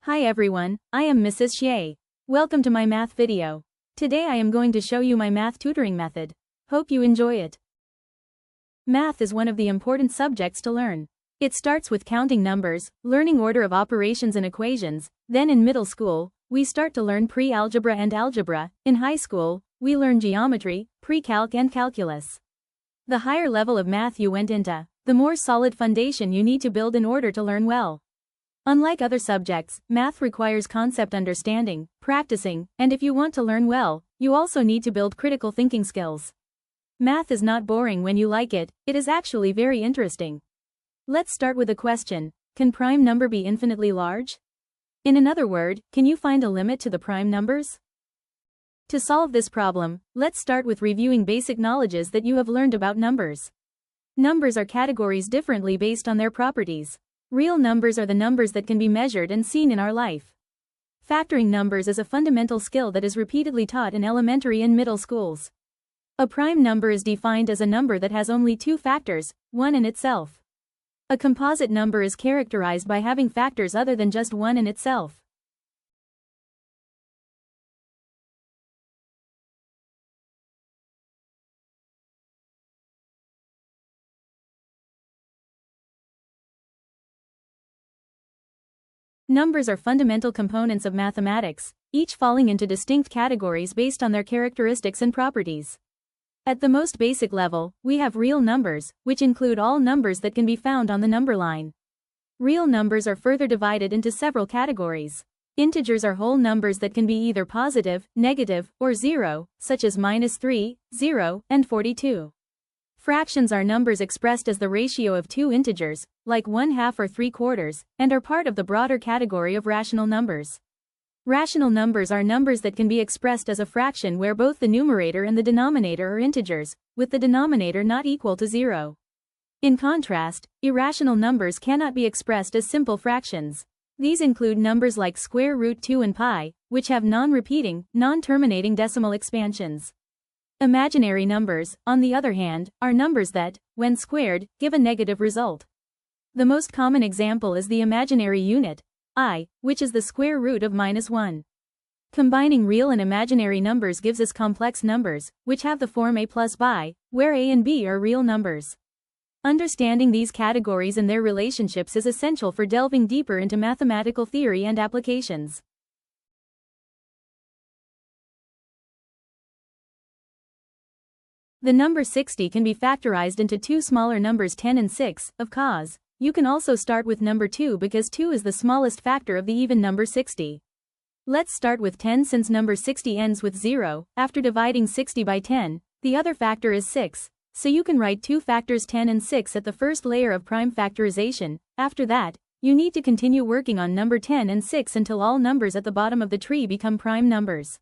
Hi everyone, I am Mrs. Xie. Welcome to my math video. Today I am going to show you my math tutoring method. Hope you enjoy it. Math is one of the important subjects to learn. It starts with counting numbers, learning order of operations and equations, then in middle school, we start to learn pre-algebra and algebra, in high school, we learn geometry, pre-calc and calculus. The higher level of math you went into, the more solid foundation you need to build in order to learn well. Unlike other subjects, math requires concept understanding, practicing, and if you want to learn well, you also need to build critical thinking skills. Math is not boring when you like it, it is actually very interesting. Let's start with a question. Can prime number be infinitely large? In another word, can you find a limit to the prime numbers? To solve this problem, let's start with reviewing basic knowledges that you have learned about numbers. Numbers are categories differently based on their properties. Real numbers are the numbers that can be measured and seen in our life. Factoring numbers is a fundamental skill that is repeatedly taught in elementary and middle schools. A prime number is defined as a number that has only two factors, one in itself. A composite number is characterized by having factors other than just one in itself. Numbers are fundamental components of mathematics, each falling into distinct categories based on their characteristics and properties. At the most basic level, we have real numbers, which include all numbers that can be found on the number line. Real numbers are further divided into several categories. Integers are whole numbers that can be either positive, negative, or zero, such as -3, 0, and 42. Fractions are numbers expressed as the ratio of two integers, like 1/2 or 3/4, and are part of the broader category of rational numbers. Rational numbers are numbers that can be expressed as a fraction where both the numerator and the denominator are integers, with the denominator not equal to 0. In contrast, irrational numbers cannot be expressed as simple fractions. These include numbers like square root 2 and pi, which have non-repeating, non-terminating decimal expansions. Imaginary numbers, on the other hand, are numbers that, when squared, give a negative result. The most common example is the imaginary unit, I, which is the square root of -1. Combining real and imaginary numbers gives us complex numbers, which have the form a plus b, where a and b are real numbers. Understanding these categories and their relationships is essential for delving deeper into mathematical theory and applications. The number 60 can be factorized into two smaller numbers 10 and 6, of course. You can also start with number 2 because 2 is the smallest factor of the even number 60. Let's start with 10 since number 60 ends with 0, after dividing 60 by 10, the other factor is 6, so you can write two factors 10 and 6 at the first layer of prime factorization. After that, you need to continue working on number 10 and 6 until all numbers at the bottom of the tree become prime numbers.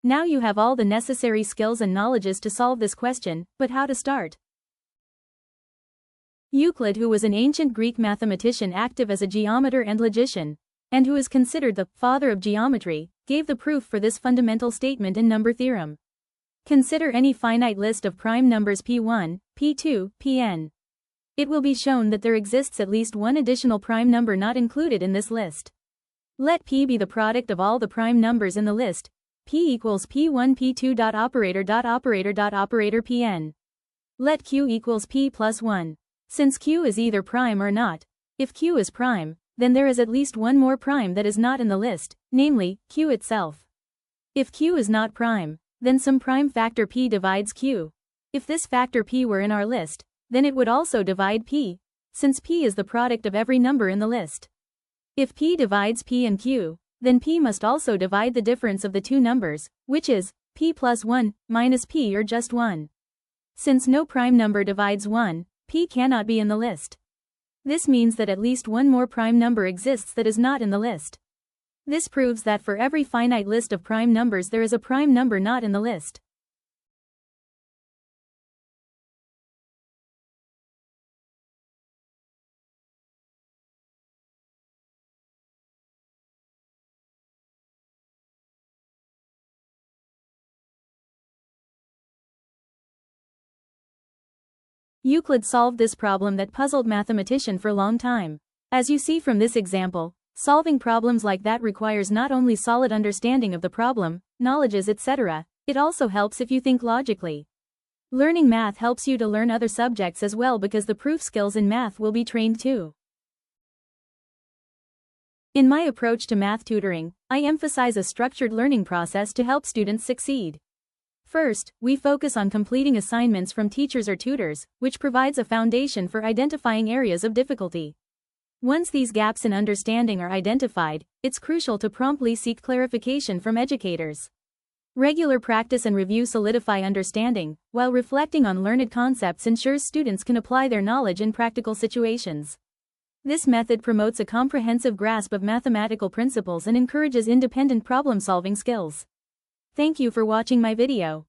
Now you have all the necessary skills and knowledges to solve this question, but how to start? Euclid, who was an ancient Greek mathematician active as a geometer and logician, and who is considered the father of geometry, gave the proof for this fundamental statement in number theorem. Consider any finite list of prime numbers p1, p2, pn. It will be shown that there exists at least one additional prime number not included in this list. Let p be the product of all the prime numbers in the list. P equals P1 P2 operator Pn. Let Q equals P plus 1. Since Q is either prime or not, if Q is prime, then there is at least one more prime that is not in the list, namely, Q itself. If Q is not prime, then some prime factor P divides Q. If this factor P were in our list, then it would also divide P, since P is the product of every number in the list. If P divides P and Q, then P must also divide the difference of the two numbers, which is P plus 1 minus P or just 1. Since no prime number divides 1, P cannot be in the list. This means that at least one more prime number exists that is not in the list. This proves that for every finite list of prime numbers there is a prime number not in the list. Euclid solved this problem that puzzled mathematicians for a long time. As you see from this example, solving problems like that requires not only solid understanding of the problem, knowledges, etc., it also helps if you think logically. Learning math helps you to learn other subjects as well because the proof skills in math will be trained too. In my approach to math tutoring, I emphasize a structured learning process to help students succeed. First, we focus on completing assignments from teachers or tutors, which provides a foundation for identifying areas of difficulty. Once these gaps in understanding are identified, it's crucial to promptly seek clarification from educators. Regular practice and review solidify understanding, while reflecting on learned concepts ensures students can apply their knowledge in practical situations. This method promotes a comprehensive grasp of mathematical principles and encourages independent problem-solving skills. Thank you for watching my video.